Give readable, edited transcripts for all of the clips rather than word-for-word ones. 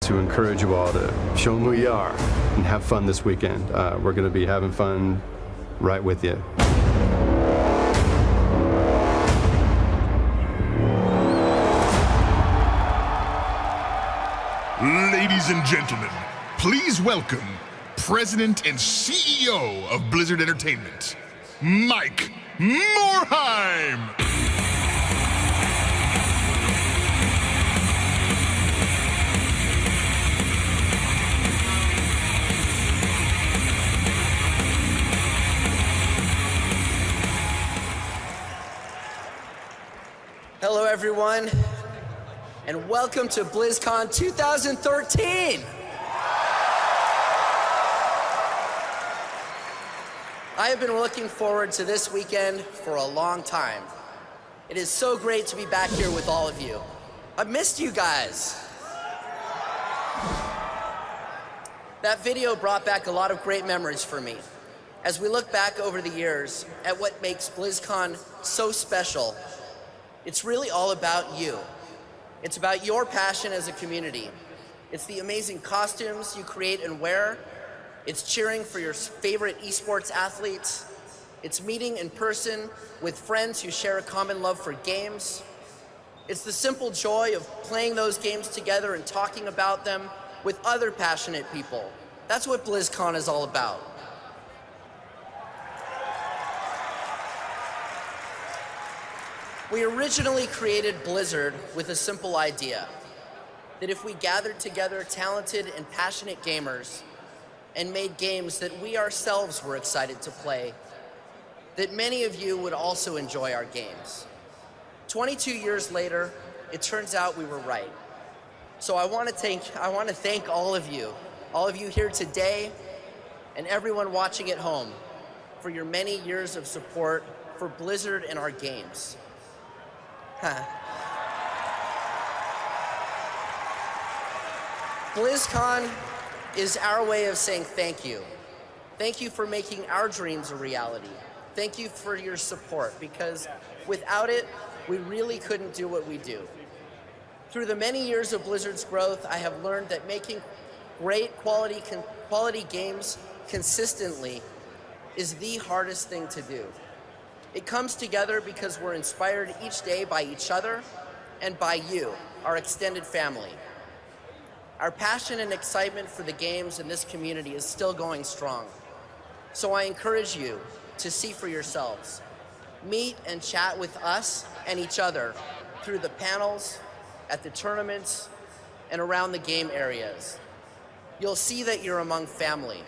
to encourage you all to show them who you are and have fun this weekend. We're going to be having fun right with you. Ladies and gentlemen, please welcome President and CEO of Blizzard Entertainment, Mike Morhieme. Hello, everyone, and welcome to Blizzcon 2013. I have been looking forward to this weekend for a long time. It is so great to be back here with all of you. I've missed you guys. That video brought back a lot of great memories for me. As we look back over the years at what makes BlizzCon so special, it's really all about you. It's about your passion as a community. It's the amazing costumes you create and wear. It's cheering for your favorite esports athletes. It's meeting in person with friends who share a common love for games. It's the simple joy of playing those games together and talking about them with other passionate people. That's what BlizzCon is all about. We originally created Blizzard with a simple idea, that if we gathered together talented and passionate gamers and made games that we ourselves were excited to play, that many of you would also enjoy our games. 22 years later, it turns out we were right. So I want to thank all of you here today and everyone watching at home for your many years of support for Blizzard and our games. BlizzCon is our way of saying thank you. Thank you for making our dreams a reality. Thank you for your support, because without it, we really couldn't do what we do. Through the many years of Blizzard's growth, I have learned that making great quality games consistently is the hardest thing to do. It comes together because we're inspired each day by each other and by you, our extended family. Our passion and excitement for the games in this community is still going strong. So I encourage you to see for yourselves. Meet and chat with us and each other through the panels, at the tournaments, and around the game areas. You'll see that you're among family.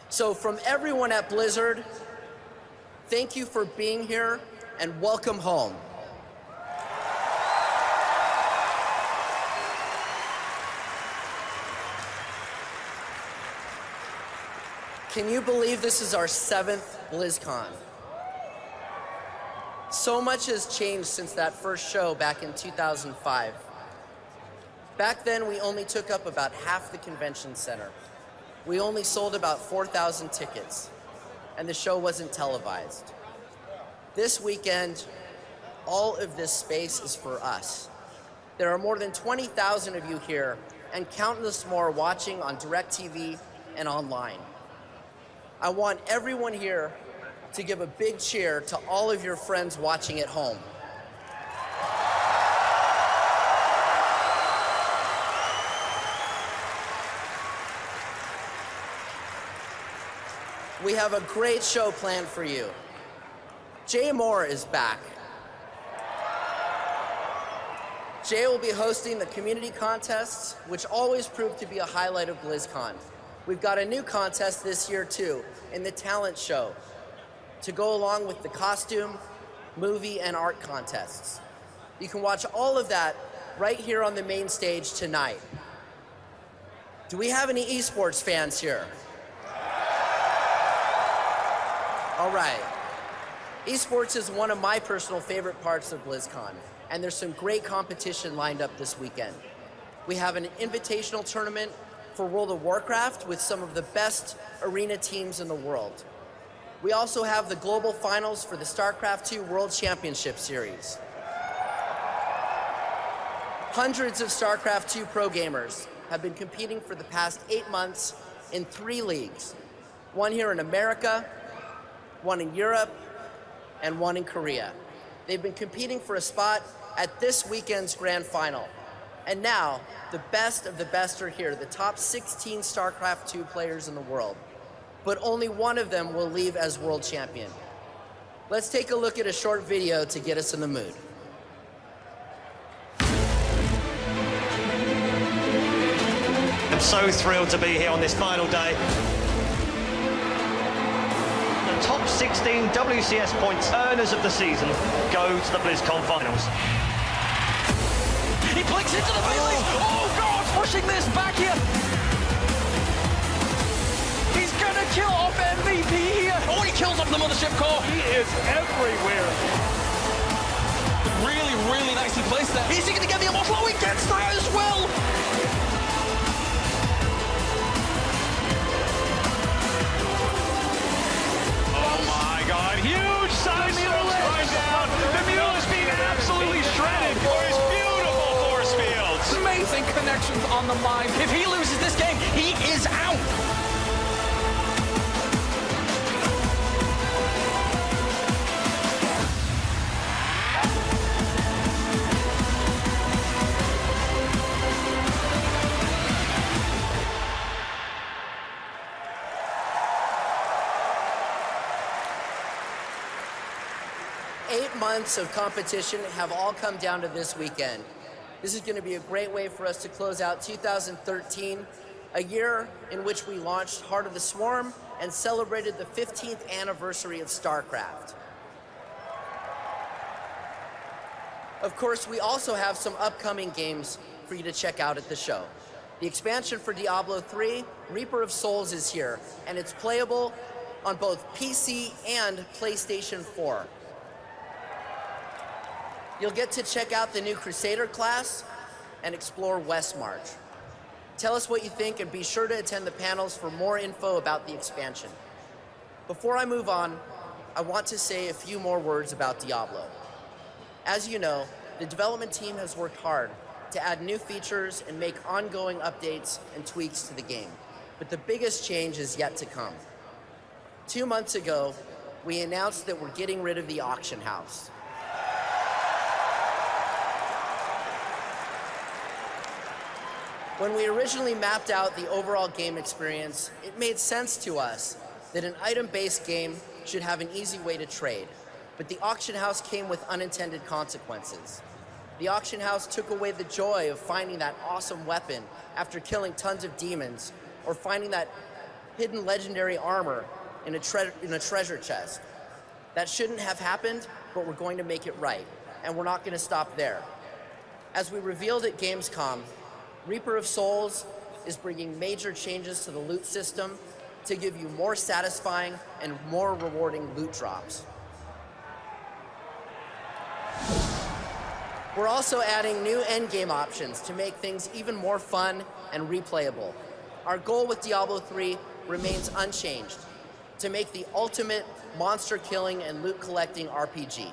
So from everyone at Blizzard, thank you for being here and welcome home. Can you believe this is our 7th BlizzCon? So much has changed since that first show back in 2005. Back then, we only took up about half the convention center. We only sold about 4,000 tickets, and the show wasn't televised. This weekend, all of this space is for us. There are more than 20,000 of you here, and countless more watching on DirecTV and online. I want everyone here to give a big cheer to all of your friends watching at home. We have a great show planned for you. Jay Moore is back. Jay will be hosting the community contests, which always prove to be a highlight of BlizzCon. We've got a new contest this year too, in the talent show, to go along with the costume, movie, and art contests. You can watch all of that right here on the main stage tonight. Do we have any esports fans here? All right. Esports is one of my personal favorite parts of BlizzCon, and there's some great competition lined up this weekend. We have an invitational tournament for World of Warcraft with some of the best arena teams in the world. We also have the global finals for the StarCraft II World Championship Series. Hundreds of StarCraft 2 pro gamers have been competing for the past 8 months in 3 leagues. One here in America, one in Europe, and one in Korea. They've been competing for a spot at this weekend's grand final. And now, the best of the best are here, the top 16 StarCraft 2 players in the world. But only one of them will leave as world champion. Let's take a look at a short video to get us in the mood. I'm so thrilled to be here on this final day. The top 16 WCS points earners of the season go to the Blizzcon finals. He blinks into the melee. Oh God, pushing this back here. He's gonna kill off MVP here. Oh, he kills off the mothership core. He is everywhere. Really, really nicely placed there. Is he gonna get the immortal? Oh, he gets that as well. Oh my God, huge side strokes right down. The mule is being absolutely shredded for his beautiful force fields. Amazing connections on the mine. If he loses this game, he is out. Months of competition have all come down to this weekend. This is going to be a great way for us to close out 2013, a year in which we launched Heart of the Swarm and celebrated the 15th anniversary of StarCraft. Of course, we also have some upcoming games for you to check out at the show. The expansion for Diablo 3, Reaper of Souls, is here, and it's playable on both PC and PlayStation 4. You'll get to check out the new Crusader class and explore Westmarch. Tell us what you think and be sure to attend the panels for more info about the expansion. Before I move on, I want to say a few more words about Diablo. As you know, the development team has worked hard to add new features and make ongoing updates and tweaks to the game. But the biggest change is yet to come. 2 months ago, we announced that we're getting rid of the auction house. When we originally mapped out the overall game experience, it made sense to us that an item-based game should have an easy way to trade. But the auction house came with unintended consequences. The auction house took away the joy of finding that awesome weapon after killing tons of demons, or finding that hidden legendary armor in a treasure chest. That shouldn't have happened, but we're going to make it right, and we're not going to stop there. As we revealed at Gamescom, Reaper of Souls is bringing major changes to the loot system to give you more satisfying and more rewarding loot drops. We're also adding new endgame options to make things even more fun and replayable. Our goal with Diablo 3 remains unchanged, to make the ultimate monster killing and loot collecting RPG.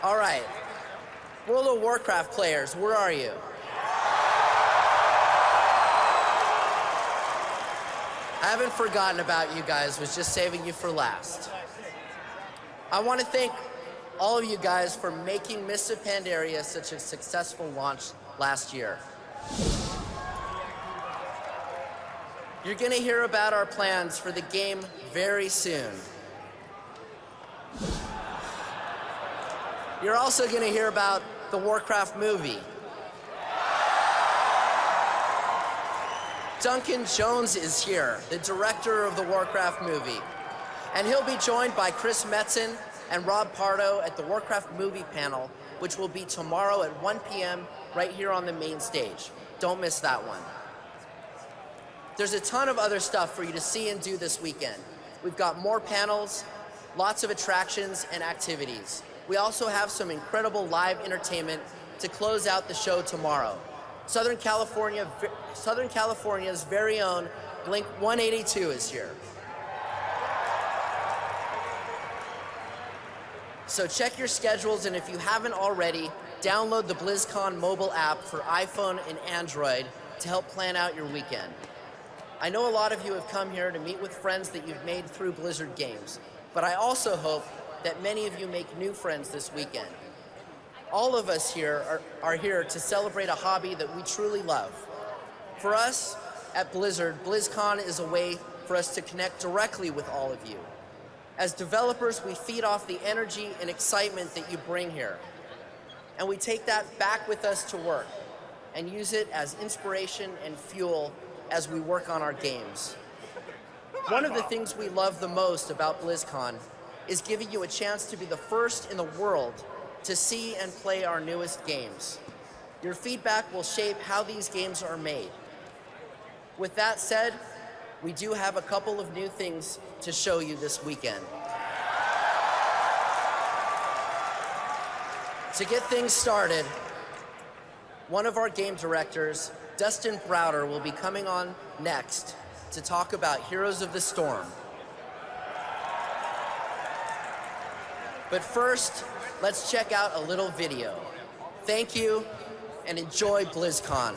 All right. World of Warcraft players, where are you? I haven't forgotten about you guys, was just saving you for last. I want to thank all of you guys for making Mists of Pandaria such a successful launch last year. You're going to hear about our plans for the game very soon. You're also going to hear about the Warcraft movie. Duncan Jones is here, the director of the Warcraft movie. And he'll be joined by Chris Metzen and Rob Pardo at the Warcraft movie panel, which will be tomorrow at 1 p.m. right here on the main stage. Don't miss that one. There's a ton of other stuff for you to see and do this weekend. We've got more panels, lots of attractions and activities. We also have some incredible live entertainment to close out the show tomorrow. Southern California's very own Blink 182 is here. So check your schedules, and if you haven't already, download the Blizzcon mobile app for iPhone and Android to help plan out your weekend. I know a lot of you have come here to meet with friends that you've made through Blizzard games, but I also hope that many of you make new friends this weekend. All of us here are here to celebrate a hobby that we truly love. For us at Blizzard, BlizzCon is a way for us to connect directly with all of you. As developers, we feed off the energy and excitement that you bring here. And we take that back with us to work and use it as inspiration and fuel as we work on our games. One of the things we love the most about BlizzCon is giving you a chance to be the first in the world to see and play our newest games. Your feedback will shape how these games are made. With that said, we do have a couple of new things to show you this weekend. To get things started, one of our game directors, Dustin Browder, will be coming on next to talk about Heroes of the Storm. But first, let's check out a little video. Thank you, and enjoy BlizzCon.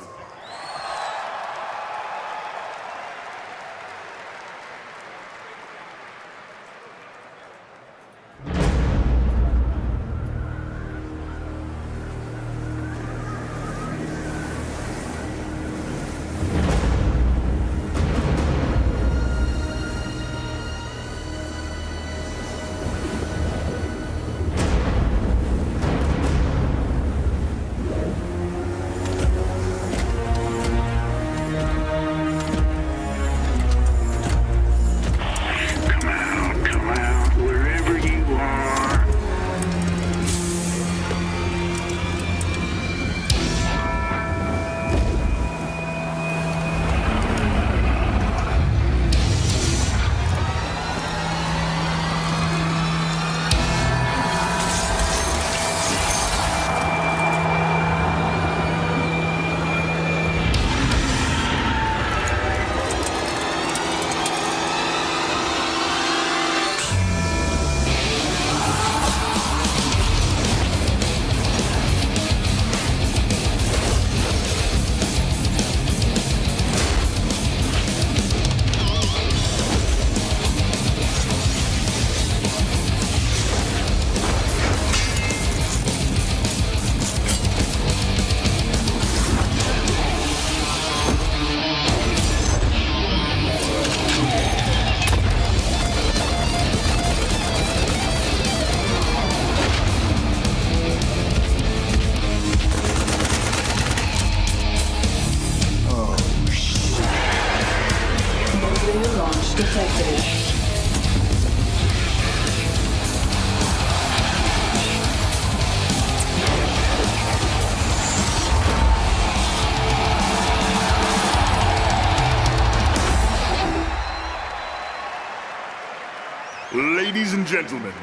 Ladies and gentlemen,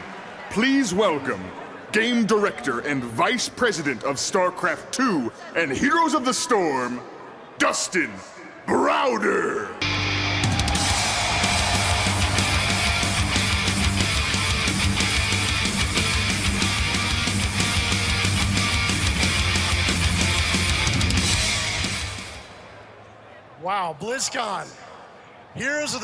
please welcome Game Director and Vice President of StarCraft 2 and Heroes of the Storm, Dustin Browder! Wow, BlizzCon. Heroes of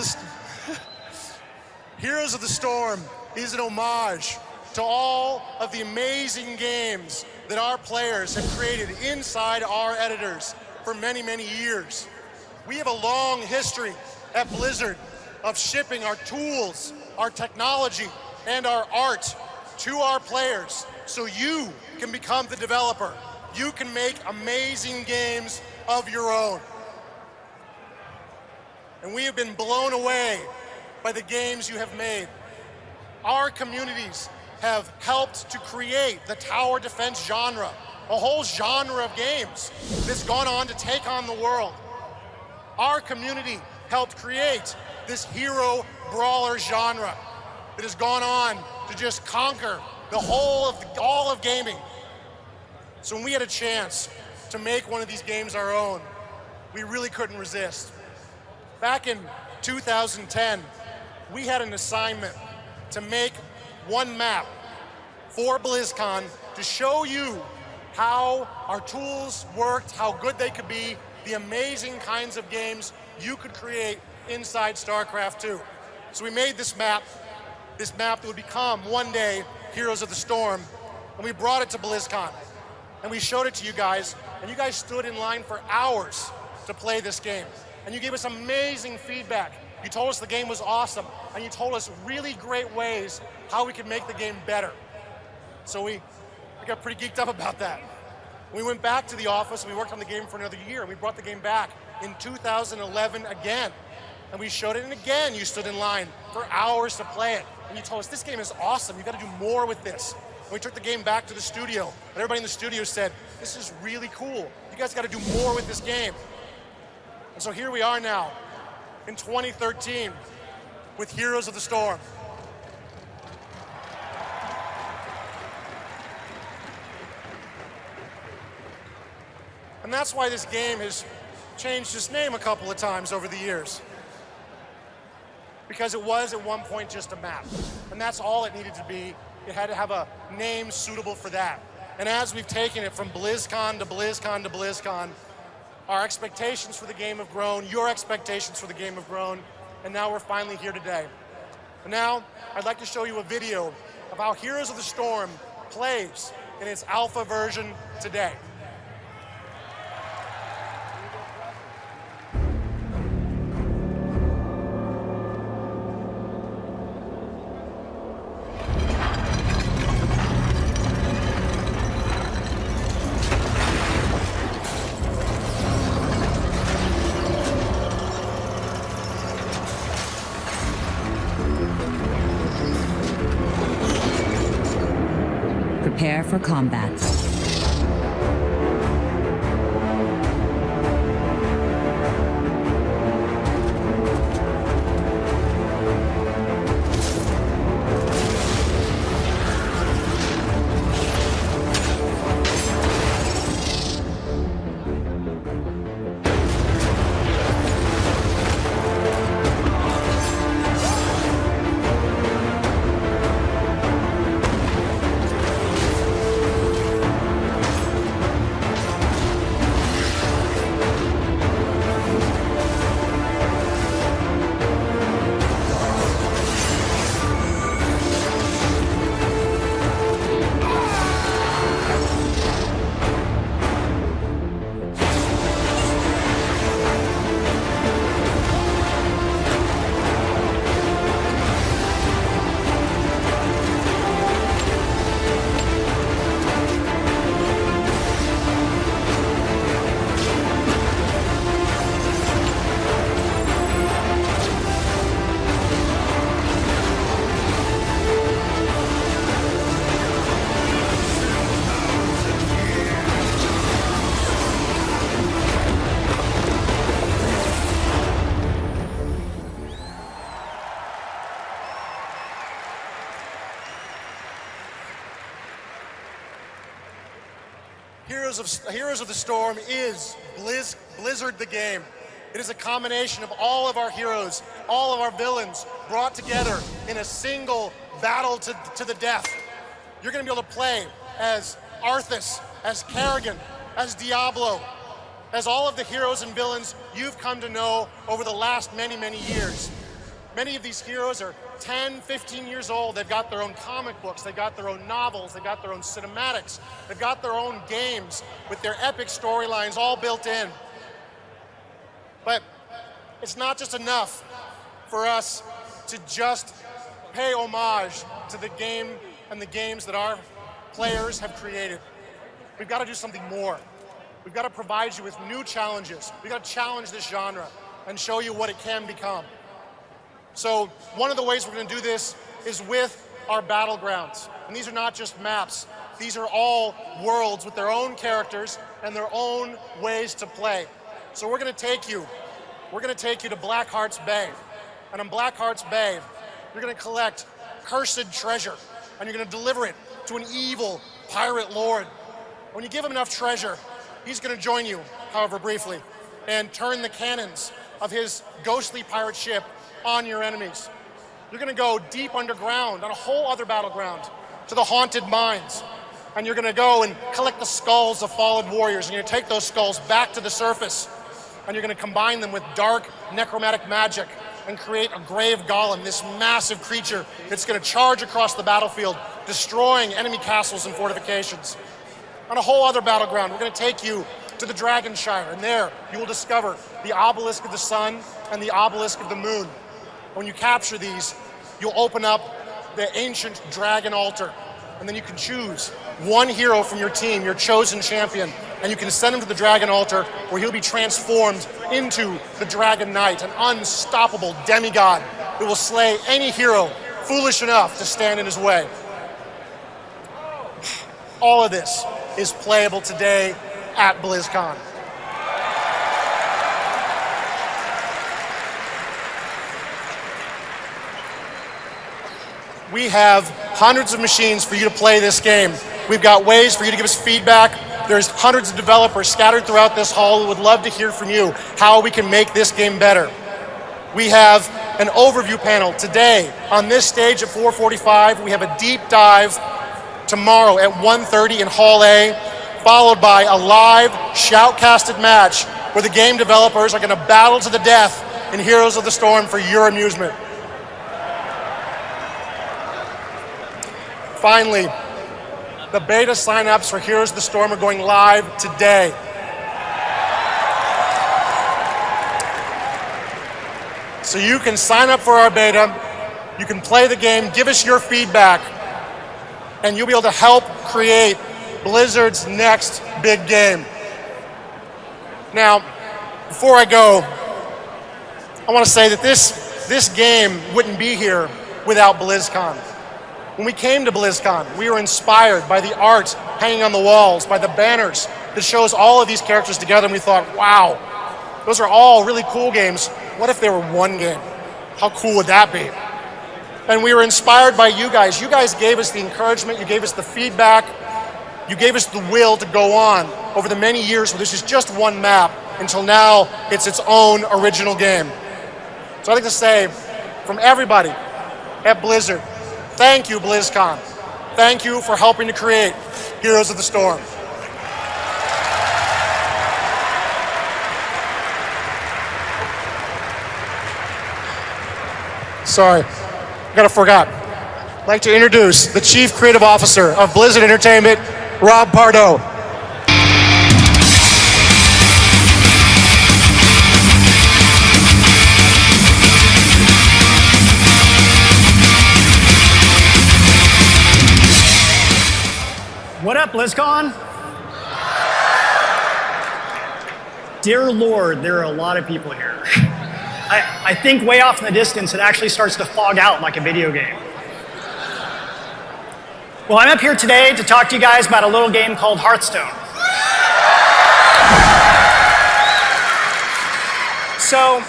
the Storm is an homage to all of the amazing games that our players have created inside our editors for many, many years. We have a long history at Blizzard of shipping our tools, our technology, and our art to our players so you can become the developer. You can make amazing games of your own. And we have been blown away by the games you have made. Our communities have helped to create the tower defense genre, a whole genre of games that's gone on to take on the world. Our community helped create this hero brawler genre that has gone on to just conquer all of gaming. So when we had a chance to make one of these games our own, we really couldn't resist. Back in 2010, we had an assignment to make one map for BlizzCon to show you how our tools worked, how good they could be, the amazing kinds of games you could create inside StarCraft 2. So we made this map that would become one day Heroes of the Storm, and we brought it to BlizzCon. And we showed it to you guys, and you guys stood in line for hours to play this game. And you gave us amazing feedback. You told us the game was awesome, and you told us really great ways how we could make the game better. So we got pretty geeked up about that. We went back to the office, and we worked on the game for another year, and we brought the game back in 2011 again. And we showed it, and again, you stood in line for hours to play it. And you told us, this game is awesome, you gotta do more with this. And we took the game back to the studio, and everybody in the studio said, this is really cool. You guys gotta do more with this game. And so here we are now, in 2013, with Heroes of the Storm. And that's why this game has changed its name a couple of times over the years. Because it was at one point just a map. And that's all it needed to be. It had to have a name suitable for that. And as we've taken it from BlizzCon to BlizzCon to BlizzCon, our expectations for the game have grown, your expectations for the game have grown, and now we're finally here today. And now, I'd like to show you a video of how Heroes of the Storm plays in its alpha version today. Prepare for combat. Heroes of the Storm is Blizzard the game. It is a combination of all of our heroes, all of our villains brought together in a single battle to the death. You're going to be able to play as Arthas, as Kerrigan, as Diablo, as all of the heroes and villains you've come to know over the last many, many years. Many of these heroes are 10, 15 years old. They've got their own comic books, they've got their own novels, they've got their own cinematics, they've got their own games with their epic storylines all built in. But it's not just enough for us to just pay homage to the game and the games that our players have created. We've got to do something more. We've got to provide you with new challenges. We've got to challenge this genre and show you what it can become. So one of the ways we're going to do this is with our battlegrounds. And these are not just maps. These are all worlds with their own characters and their own ways to play. So we're going to take you to Blackheart's Bay. And on Blackheart's Bay, you're going to collect cursed treasure, and you're going to deliver it to an evil pirate lord. When you give him enough treasure, he's going to join you, however briefly, and turn the cannons of his ghostly pirate ship on your enemies. You're going to go deep underground on a whole other battleground to the haunted mines. And you're gonna go and collect the skulls of fallen warriors, and you're gonna take those skulls back to the surface, and you're gonna combine them with dark necromantic magic and create a grave golem, this massive creature that's gonna charge across the battlefield, destroying enemy castles and fortifications. On a whole other battleground, we're gonna take you to the Dragonshire, and there you will discover the obelisk of the sun and the obelisk of the moon. When you capture these, you'll open up the ancient dragon altar, and then you can choose one hero from your team, your chosen champion, and you can send him to the dragon altar where he'll be transformed into the Dragon Knight, an unstoppable demigod who will slay any hero foolish enough to stand in his way. All of this is playable today at BlizzCon. We have hundreds of machines for you to play this game. We've got ways for you to give us feedback. There's hundreds of developers scattered throughout this hall who would love to hear from you how we can make this game better. We have an overview panel today on this stage at 4:45. We have a deep dive tomorrow at 1:30 in Hall A, followed by a live shoutcasted match where the game developers are going to battle to the death in Heroes of the Storm for your amusement. Finally, the beta signups for Heroes of the Storm are going live today. So you can sign up for our beta, you can play the game, give us your feedback, and you'll be able to help create Blizzard's next big game. Now, before I go, I want to say that this game wouldn't be here without BlizzCon. When we came to BlizzCon, we were inspired by the art hanging on the walls, by the banners that shows all of these characters together, and we thought, wow, those are all really cool games. What if they were one game? How cool would that be? And we were inspired by you guys. You guys gave us the encouragement, you gave us the feedback, you gave us the will to go on over the many years where this is just one map until now it's its own original game. So I'd like to say, from everybody at Blizzard, thank you, BlizzCon. Thank you for helping to create Heroes of the Storm. Sorry, I forgot. I'd like to introduce the Chief Creative Officer of Blizzard Entertainment, Rob Pardo. What up, BlizzCon? Dear Lord, there are a lot of people here. I think way off in the distance, it actually starts to fog out like a video game. Well, I'm up here today to talk to you guys about a little game called Hearthstone. So,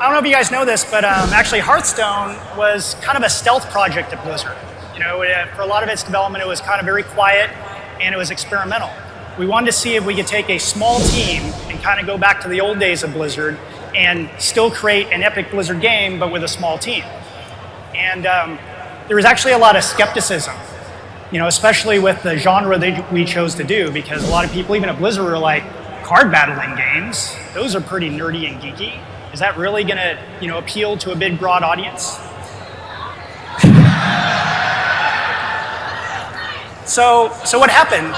I don't know if you guys know this, but actually Hearthstone was kind of a stealth project at Blizzard. You know, for a lot of its development, it was kind of very quiet and it was experimental. We wanted to see if we could take a small team and kind of go back to the old days of Blizzard and still create an epic Blizzard game, but with a small team. And there was actually a lot of skepticism, you know, especially with the genre that we chose to do, because a lot of people, even at Blizzard, were like, card battling games, those are pretty nerdy and geeky. Is that really gonna, you know, appeal to a big, broad audience? So what happened?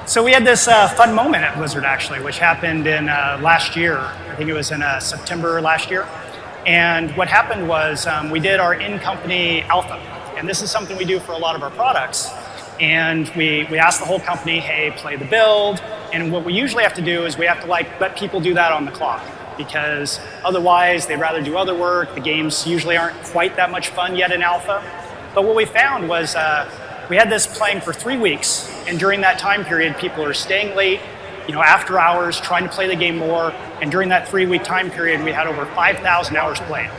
So we had this fun moment at Blizzard, actually, which happened in last year. I think it was in September last year. And what happened was we did our in-company alpha. And this is something we do for a lot of our products. And we asked the whole company, hey, play the build. And what we usually have to do is we have to let people do that on the clock, because otherwise they'd rather do other work. The games usually aren't quite that much fun yet in alpha. But what we found was we had this playing for 3 weeks, and during that time period, people are staying late, you know, after hours, trying to play the game more. And during that 3-week time period, we had over 5,000 hours played.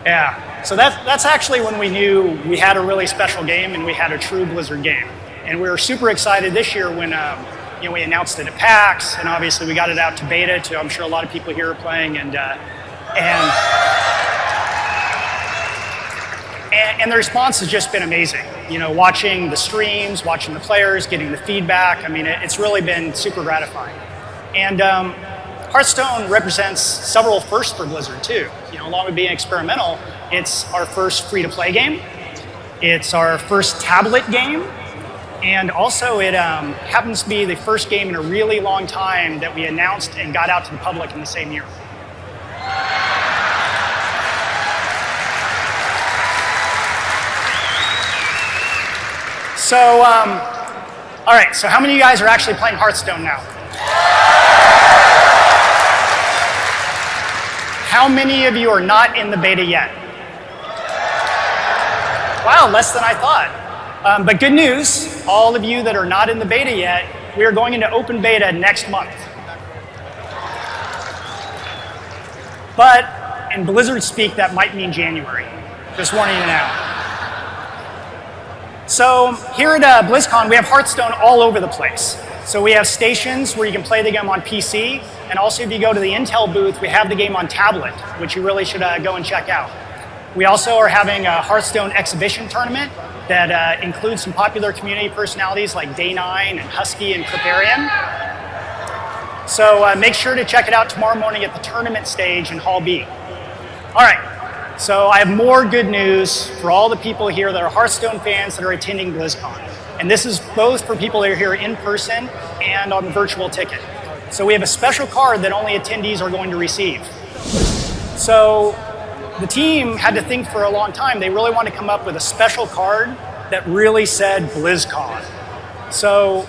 Yeah, so that's actually when we knew we had a really special game and we had a true Blizzard game. And we were super excited this year when you know, we announced it at PAX, and obviously we got it out to beta too. I'm sure a lot of people here are playing, and And the response has just been amazing. You know, watching the streams, watching the players, getting the feedback. I mean, it's really been super gratifying. And Hearthstone represents several firsts for Blizzard too. You know, along with being experimental, it's our first free-to-play game. It's our first tablet game. And also it happens to be the first game in a really long time that we announced and got out to the public in the same year. So, all right, so how many of you guys are actually playing Hearthstone now? How many of you are not in the beta yet? Wow, less than I thought. But good news, all of you that are not in the beta yet, we are going into open beta next month. But in Blizzard speak, that might mean January. Just warning you now. So here at Blizzcon, we have Hearthstone all over the place. So we have stations where you can play the game on PC, and also if you go to the Intel booth, we have the game on tablet, which you really should go and check out. We also are having a Hearthstone exhibition tournament that includes some popular community personalities like Day1 and Husky and Kriparian. So make sure to check it out tomorrow morning at the tournament stage in Hall B. All right. So I have more good news for all the people here that are Hearthstone fans that are attending BlizzCon. And this is both for people that are here in person and on virtual ticket. So we have a special card that only attendees are going to receive. So the team had to think for a long time. They really wanted to come up with a special card that really said BlizzCon. So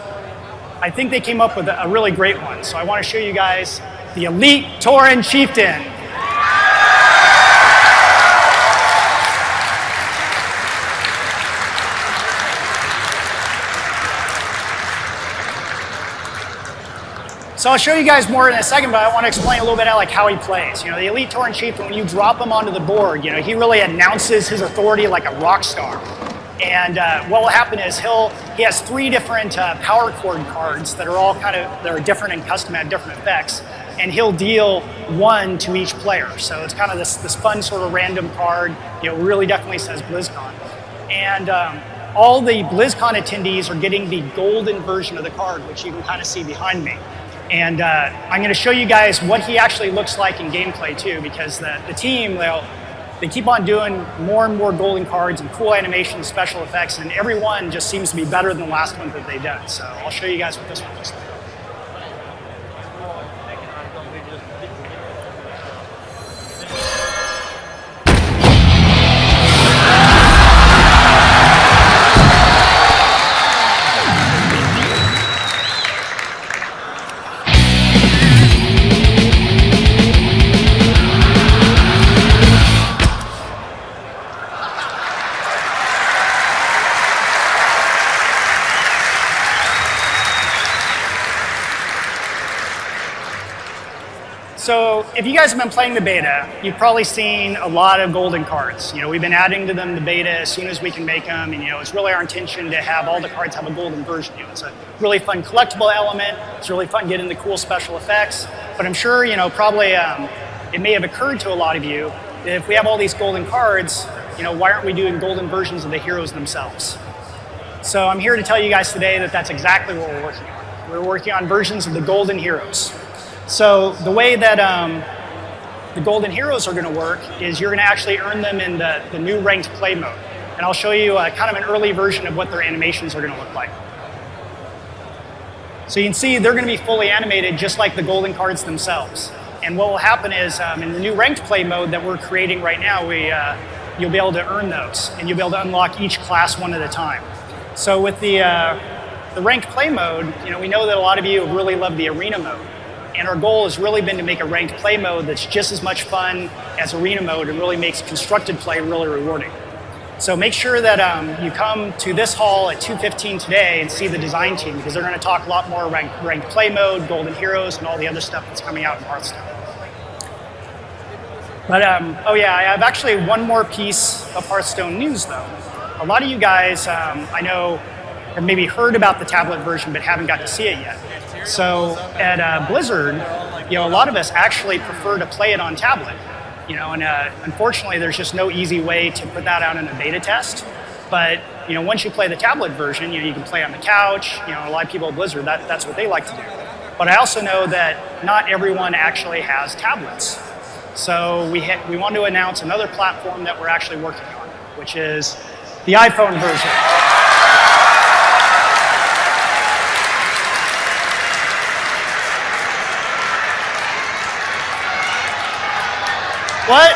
I think they came up with a really great one. So I want to show you guys the Elite Tauren Chieftain. So I'll show you guys more in a second, but I want to explain a little bit about how he plays. You know, the Elite Tauren Chieftain, when you drop him onto the board, you know, he really announces his authority like a rock star. And what will happen is he has 3 different power chord cards that are all they're different and custom at different effects. And he'll deal 1 to each player. So it's kind of this fun sort of random card. You know, really definitely says BlizzCon. And all the BlizzCon attendees are getting the golden version of the card, which you can kind of see behind me. And I'm going to show you guys what he actually looks like in gameplay too, because the team, they keep on doing more and more golden cards and cool animations, special effects, and every one just seems to be better than the last one that they've done. So I'll show you guys what this one looks like. So if you guys have been playing the beta, you've probably seen a lot of golden cards. You know, we've been adding to them the beta as soon as we can make them, and you know, it's really our intention to have all the cards have a golden version. You know, it's a really fun collectible element. It's really fun getting the cool special effects. But I'm sure, you know, probably it may have occurred to a lot of you that if we have all these golden cards, you know, why aren't we doing golden versions of the heroes themselves? So I'm here to tell you guys today that that's exactly what we're working on. We're working on versions of the golden heroes. So the way that the golden heroes are going to work is you're going to actually earn them in the new ranked play mode. And I'll show you kind of an early version of what their animations are going to look like. So you can see they're going to be fully animated just like the golden cards themselves. And what will happen is in the new ranked play mode that we're creating right now, you'll be able to earn those. And you'll be able to unlock each class one at a time. So with the ranked play mode, you know, we know that a lot of you really love the arena mode. And our goal has really been to make a ranked play mode that's just as much fun as arena mode and really makes constructed play really rewarding. So make sure that you come to this hall at 2:15 today and see the design team, because they're going to talk a lot more ranked play mode, golden heroes, and all the other stuff that's coming out in Hearthstone. But oh yeah, I have actually one more piece of Hearthstone news though. A lot of you guys, I know, have maybe heard about the tablet version but haven't got to see it yet. So at Blizzard, you know, a lot of us actually prefer to play it on tablet. And unfortunately, there's just no easy way to put that out in a beta test. But once you play the tablet version, you can play on the couch. A lot of people at Blizzard, that's what they like to do. But I also know that not everyone actually has tablets. So we want to announce another platform that we're actually working on, which is the iPhone version. What?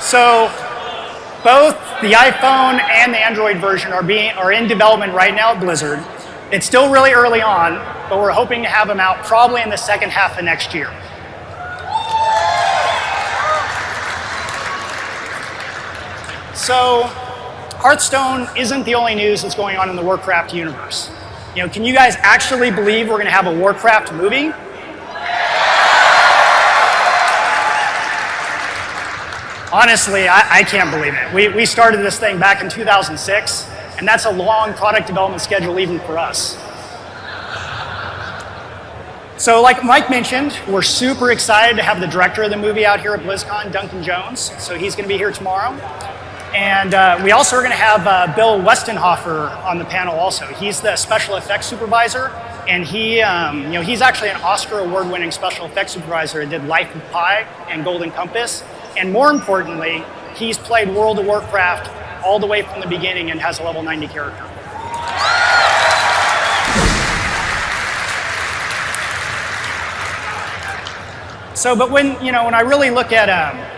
So both the iPhone and the Android version are in development right now at Blizzard. It's still really early on, but we're hoping to have them out probably in the second half of next year. So Hearthstone isn't the only news that's going on in the Warcraft universe. Can you guys actually believe we're going to have a Warcraft movie? Honestly, I can't believe it. We started this thing back in 2006, and that's a long product development schedule even for us. So like Mike mentioned, we're super excited to have the director of the movie out here at Blizzcon, Duncan Jones. So he's going to be here tomorrow. And we also are going to have Bill Westenhofer on the panel also. He's the special effects supervisor, and he's actually an Oscar award-winning special effects supervisor that did Life of Pi and Golden Compass. And more importantly, he's played World of Warcraft all the way from the beginning and has a level 90 character. So, but when I really look at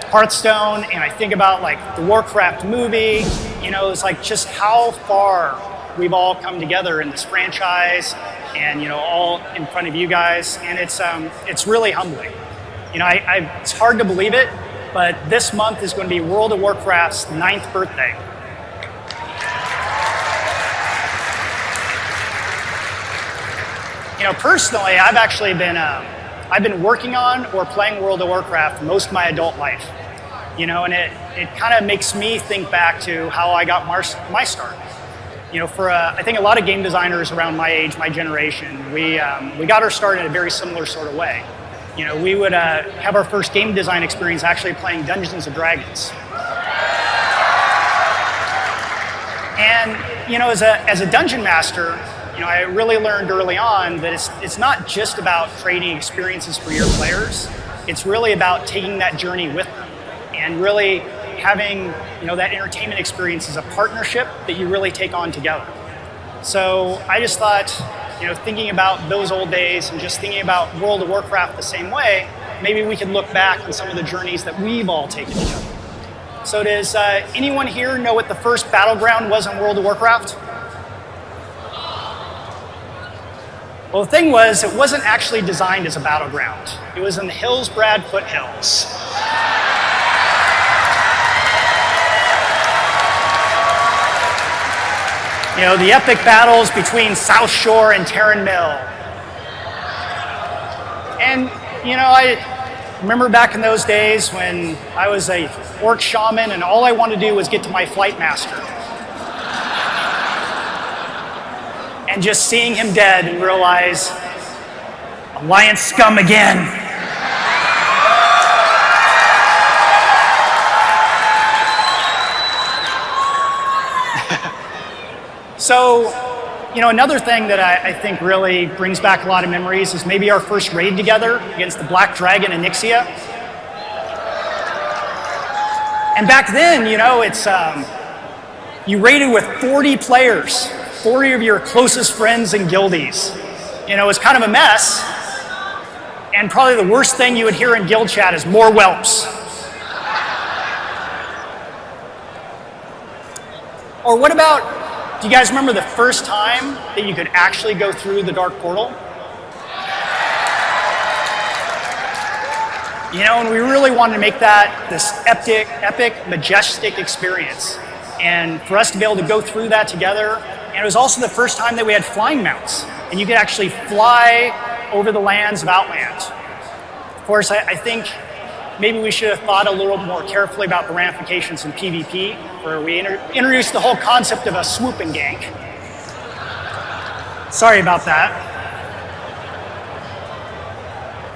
Hearthstone and I think about like the Warcraft movie, it's like just how far we've all come together in this franchise, and all in front of you guys, and it's really humbling. It's hard to believe it, but this month is going to be World of Warcraft's 9th birthday. Personally, I've actually been working on or playing World of Warcraft most of my adult life. And it kind of makes me think back to how I got my start. I think a lot of game designers around my age, my generation, we got our start in a very similar sort of way. We would have our first game design experience actually playing Dungeons & Dragons. And, as a dungeon master, I really learned early on that it's not just about creating experiences for your players. It's really about taking that journey with them and really having, that entertainment experience as a partnership that you really take on together. So I just thought, thinking about those old days and just thinking about World of Warcraft the same way, maybe we could look back on some of the journeys that we've all taken together. So does anyone here know what the first battleground was in World of Warcraft? Well, the thing was, it wasn't actually designed as a battleground. It was in the Hillsbrad foothills. The epic battles between South Shore and Terran Mill. And, I remember back in those days when I was a orc shaman and all I wanted to do was get to my flight master. And just seeing him dead and realize, Alliance scum again. So, another thing that I think really brings back a lot of memories is maybe our first raid together against the Black Dragon in Nixia. And back then, you raided with 40 players, 40 of your closest friends and guildies. It was kind of a mess. And probably the worst thing you would hear in guild chat is more whelps. Or what about, do you guys remember the first time that you could actually go through the Dark Portal? And we really wanted to make that this epic, majestic experience. And for us to be able to go through that together, and it was also the first time that we had flying mounts, and you could actually fly over the lands of Outland. Of course, I think, maybe we should have thought a little more carefully about the ramifications in PvP, where we introduced the whole concept of a swoop and gank. Sorry about that.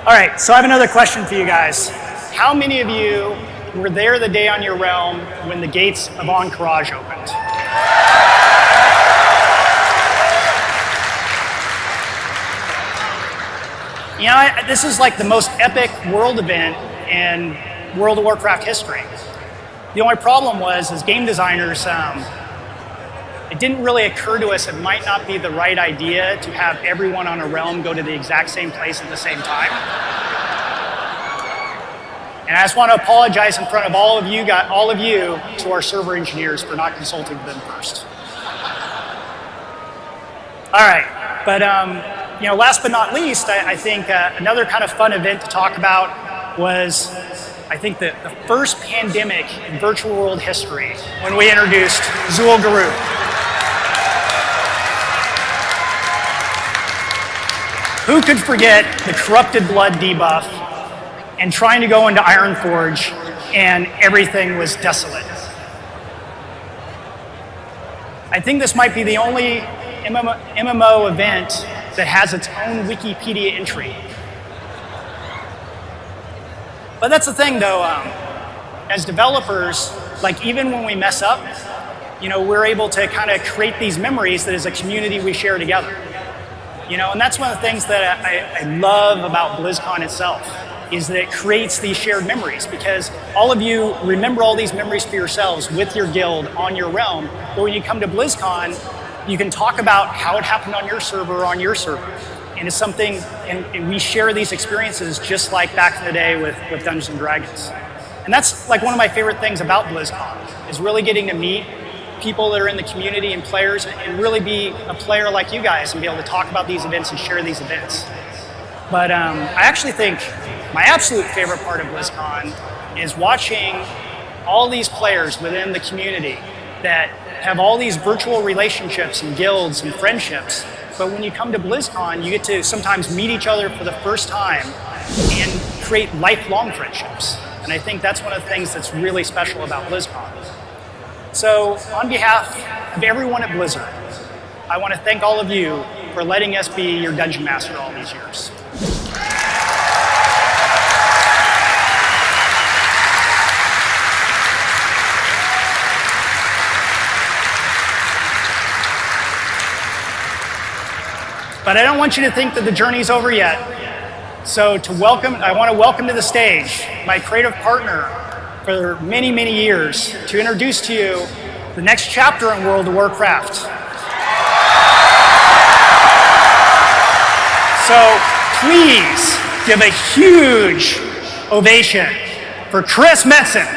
All right, so I have another question for you guys. How many of you were there the day on your realm when the gates of Encourage opened? You know, this is like the most epic world event in World of Warcraft history. The only problem was, as game designers, it didn't really occur to us it might not be the right idea to have everyone on a realm go to the exact same place at the same time. And I just want to apologize in front of all of you to our server engineers for not consulting them first. All right, but you know, last but not least, I think another kind of fun event to talk about was, I think, the first pandemic in virtual world history when we introduced Zul Guru. Who could forget the corrupted blood debuff and trying to go into Ironforge and everything was desolate? I think this might be the only MMO event that has its own Wikipedia entry. But that's the thing though, as developers, like even when we mess up, you know, we're able to kind of create these memories that as a community we share together. You know, and that's one of the things that I love about BlizzCon itself, is that it creates these shared memories, because all of you remember all these memories for yourselves with your guild on your realm, but when you come to BlizzCon, you can talk about how it happened on your server or on your server. And it's something, and we share these experiences just like back in the day with Dungeons & Dragons. And that's like one of my favorite things about BlizzCon, is really getting to meet people that are in the community and players, and really be a player like you guys and be able to talk about these events and share these events. But I actually think my absolute favorite part of BlizzCon is watching all these players within the community that have all these virtual relationships and guilds and friendships. But when you come to BlizzCon, you get to sometimes meet each other for the first time and create lifelong friendships. And I think that's one of the things that's really special about BlizzCon. So on behalf of everyone at Blizzard, I want to thank all of you for letting us be your Dungeon Master all these years. But I don't want you to think that the journey's over yet. So I want to welcome to the stage my creative partner for many, many years, to introduce to you the next chapter in World of Warcraft. So please give a huge ovation for Chris Metzen.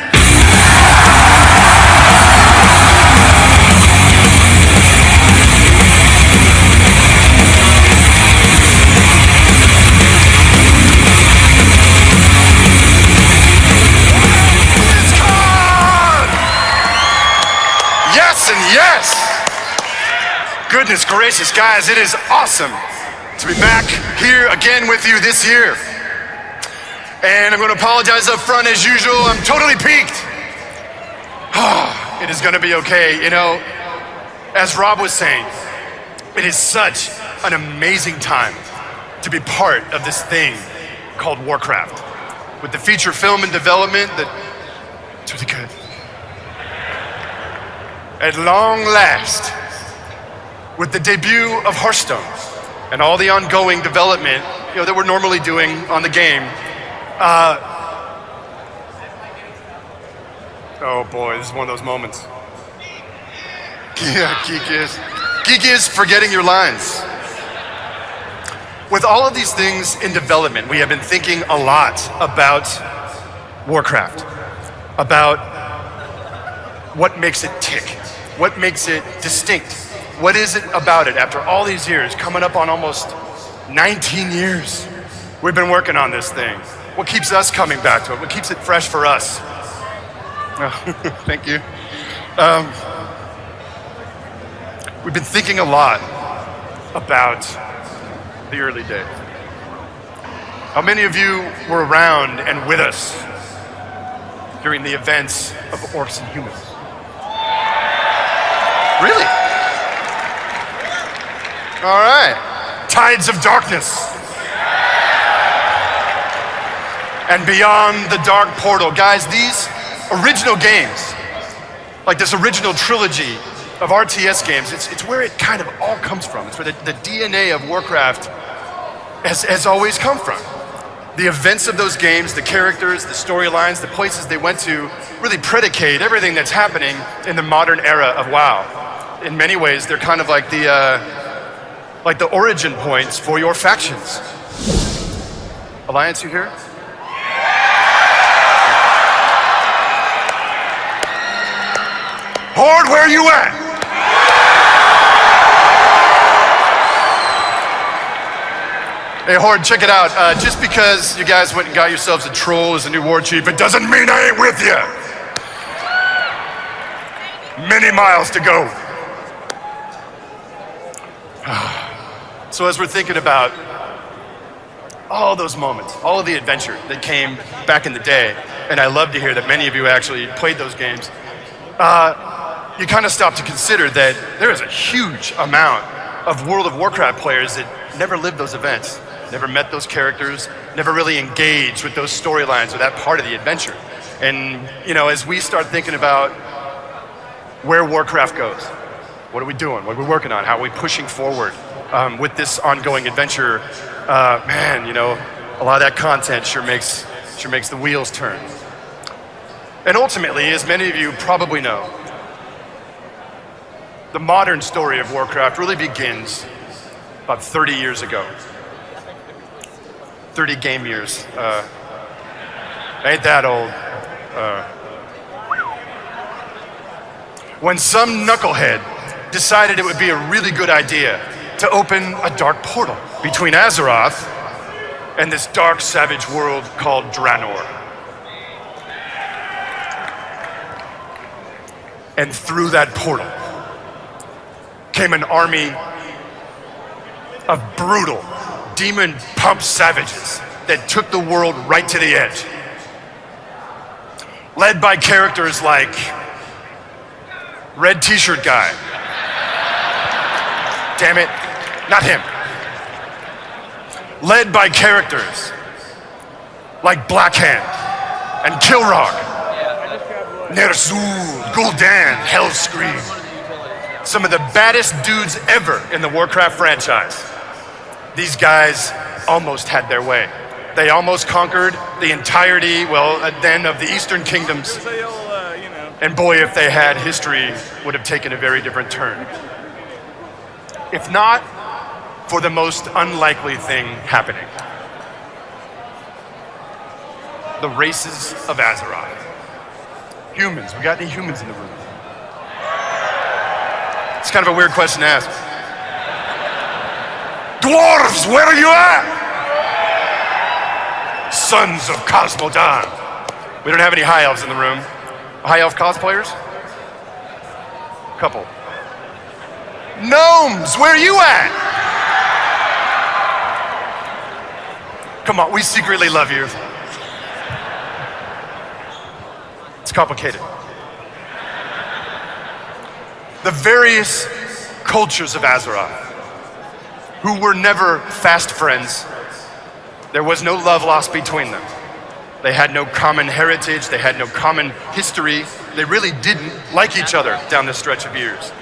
Yes! Goodness gracious, guys, it is awesome to be back here again with you this year. And I'm going to apologize up front as usual. I'm totally peaked. It is going to be okay. You know, as Rob was saying, it is such an amazing time to be part of this thing called Warcraft. With the feature film and development it's really good. At long last, with the debut of Hearthstone and all the ongoing development, you know, that we're normally doing on the game, oh boy, this is one of those moments. Yeah, geek is forgetting your lines. With all of these things in development, we have been thinking a lot about Warcraft, about what makes it tick, what makes it distinct, what is it about it after all these years, coming up on almost 19 years. We've been working on this thing. What keeps us coming back to it? What keeps it fresh for us? Oh, thank you. We've been thinking a lot about the early days. How many of you were around and with us during the events of Orcs and Humans. Really? All right. Tides of Darkness. And Beyond the Dark Portal. Guys, these original games, like this original trilogy of RTS games, it's where it kind of all comes from. It's where the DNA of Warcraft has always come from. The events of those games, the characters, the storylines, the places they went to really predicate everything that's happening in the modern era of WoW. In many ways, they're kind of like the origin points for your factions. Alliance, you here? Horde, where you at? Hey, Horde, check it out. Just because you guys went and got yourselves a troll as a new war chief, it doesn't mean I ain't with you. Many miles to go. So as we're thinking about all those moments, all of the adventure that came back in the day, and I love to hear that many of you actually played those games, you kind of stop to consider that there is a huge amount of World of Warcraft players that never lived those events, never met those characters, never really engaged with those storylines or that part of the adventure. And, you know, as we start thinking about where Warcraft goes, what are we doing? What are we working on? How are we pushing forward with this ongoing adventure? Man, you know, a lot of that content sure makes the wheels turn. And ultimately, as many of you probably know, the modern story of Warcraft really begins about 30 years ago. 30 game years. Ain't that old. When some knucklehead decided it would be a really good idea to open a dark portal between Azeroth and this dark, savage world called Draenor. And through that portal came an army of brutal, demon-pumped savages that took the world right to the edge. Led by characters like Red T-shirt guy. Damn it, not him. Led by characters like Blackhand and Kilrog, Ner'zhul, Gul'dan, Hellscream. Some of the baddest dudes ever in the Warcraft franchise. These guys almost had their way. They almost conquered the entirety, then of the Eastern Kingdoms. And boy, if they had, history would have taken a very different turn. If not for the most unlikely thing happening. The races of Azeroth. Humans, we got any humans in the room? It's kind of a weird question to ask. Dwarves, where are you at? Sons of Cosmodan. We don't have any high elves in the room. High elf cosplayers? Couple. Gnomes, where are you at? Come on, we secretly love you. It's complicated. The various cultures of Azeroth, who were never fast friends. There was no love lost between them. They had no common heritage, they had no common history. They really didn't like each other down this stretch of years.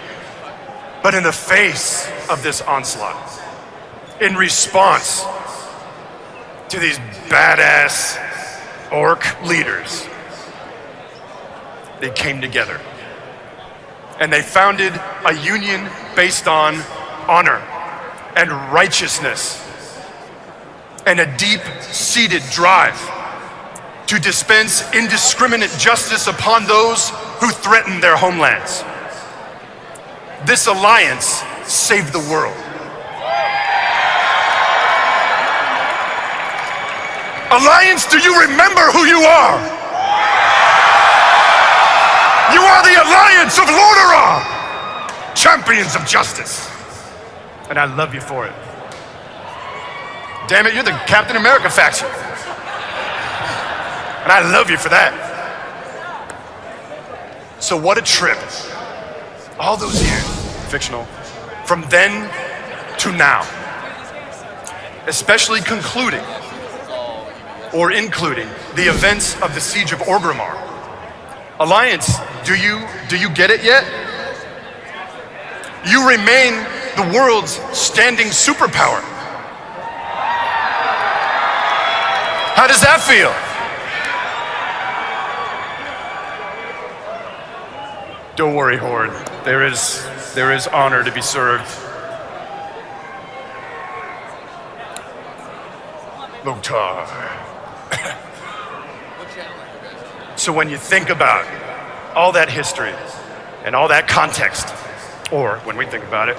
But in the face of this onslaught, in response to these badass orc leaders, they came together. And they founded a union based on honor and righteousness and a deep-seated drive to dispense indiscriminate justice upon those who threaten their homelands. This alliance saved the world. Alliance, do you remember who you are? You are the Alliance of Lordaeron, champions of justice. And I love you for it. Damn it, you're the Captain America faction. And I love you for that. So what a trip. All those years, fictional, from then to now. Especially concluding, or including, the events of the Siege of Orgrimmar. Alliance, do you get it yet? You remain the world's standing superpower. How does that feel? Don't worry, Horde. There is honor to be served. Loktar. So when you think about all that history and all that context, or when we think about it,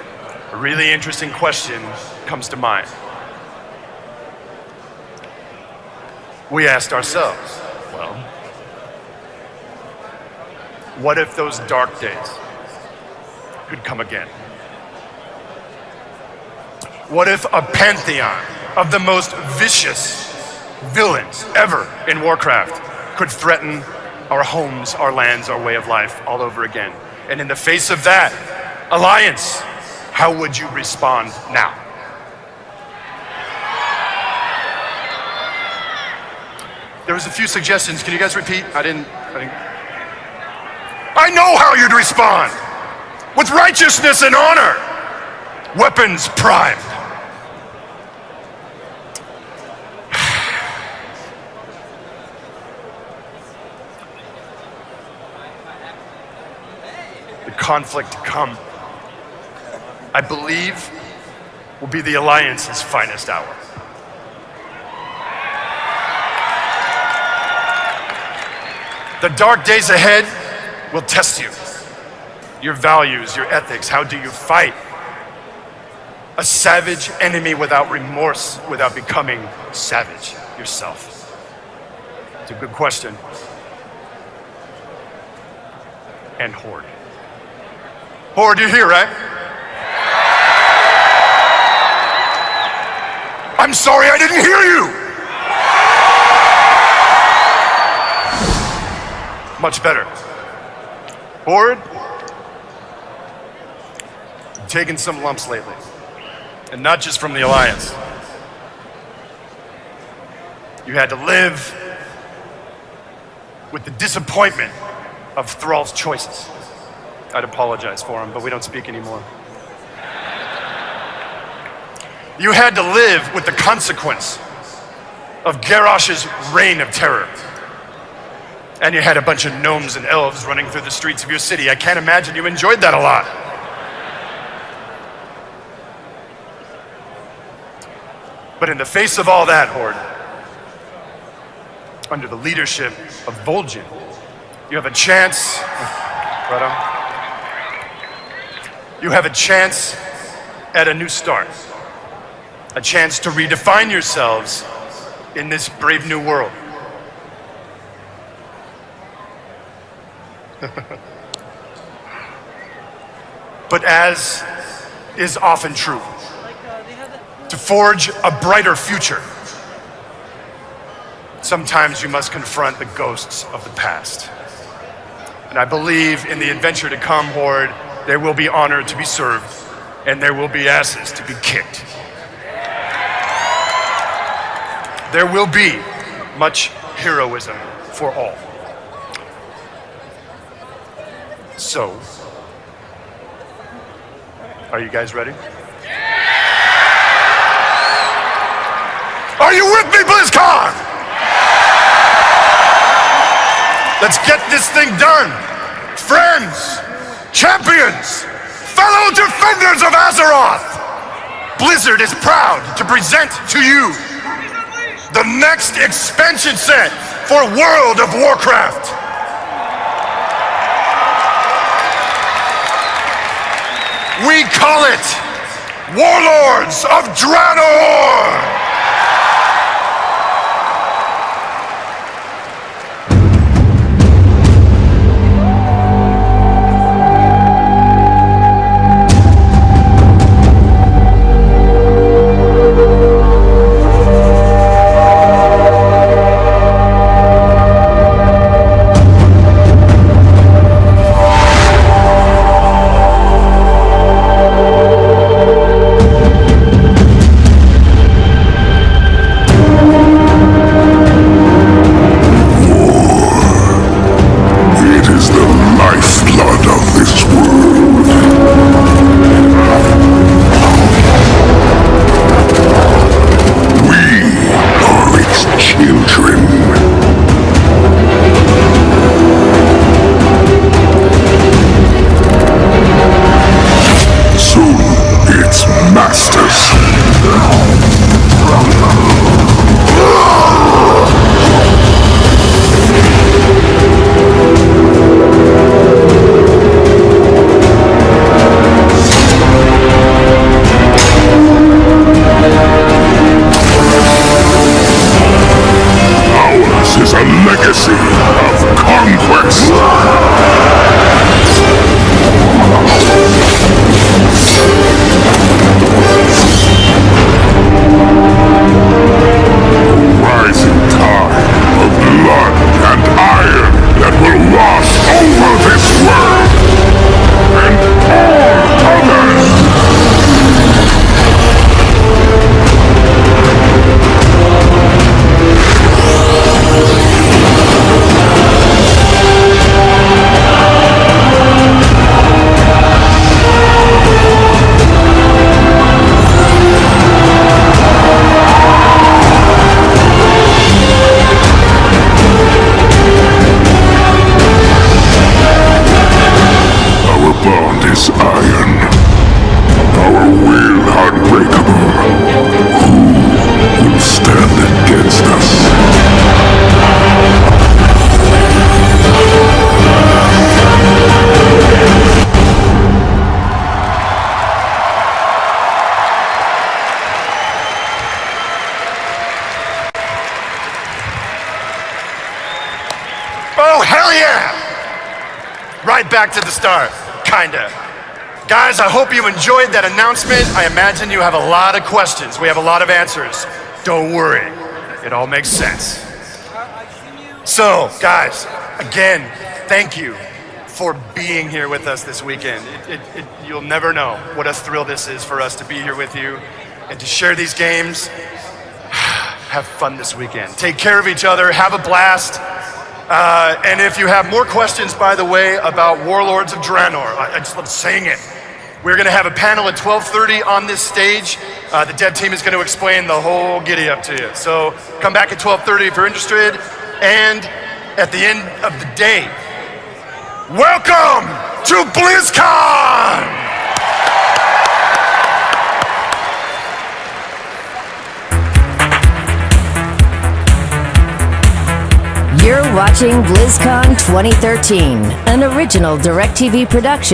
a really interesting question comes to mind. We asked ourselves, well, what if those dark days could come again? What if a pantheon of the most vicious villains ever in Warcraft could threaten our homes, our lands, our way of life all over again? And in the face of that, Alliance, how would you respond now? There was a few suggestions. Can you guys repeat? I know how you'd respond. With righteousness and honor. Weapons primed. The conflict to come, I believe, will be the Alliance's finest hour. The dark days ahead will test you. Your values, your ethics, how do you fight a savage enemy without remorse, without becoming savage yourself? It's a good question. And Horde. Horde, you're here, right? I'm sorry, I didn't hear you! Much better. Horde, you've taken some lumps lately. And not just from the Alliance. You had to live with the disappointment of Thrall's choices. I'd apologize for him, but we don't speak anymore. You had to live with the consequence of Garrosh's reign of terror. And you had a bunch of gnomes and elves running through the streets of your city. I can't imagine you enjoyed that a lot. But in the face of all that, Horde, under the leadership of Vol'jin, you have a chance, you have a chance at a new start. A chance to redefine yourselves in this brave new world. But as is often true, to forge a brighter future, sometimes you must confront the ghosts of the past. And I believe in the adventure to come, Horde, there will be honor to be served, and there will be asses to be kicked. There will be much heroism for all. So, are you guys ready? Are you with me, Blizzcon? Let's get this thing done. Friends, champions, fellow defenders of Azeroth, Blizzard is proud to present to you the next expansion set for World of Warcraft. We call it Warlords of Draenor! Hell yeah! Right back to the start, kinda. Guys, I hope you enjoyed that announcement. I imagine you have a lot of questions. We have a lot of answers. Don't worry, it all makes sense. So, guys, again, thank you for being here with us this weekend. You'll never know what a thrill this is for us to be here with you and to share these games. Have fun this weekend. Take care of each other, have a blast. And if you have more questions, by the way, about Warlords of Draenor, I just love saying it. We're gonna have a panel at 12:30 on this stage. The dev team is gonna explain the whole giddy up to you. So come back at 12:30 if you're interested. And at the end of the day, welcome to Blizzcon! You're watching Blizzcon 2013, an original DirecTV production.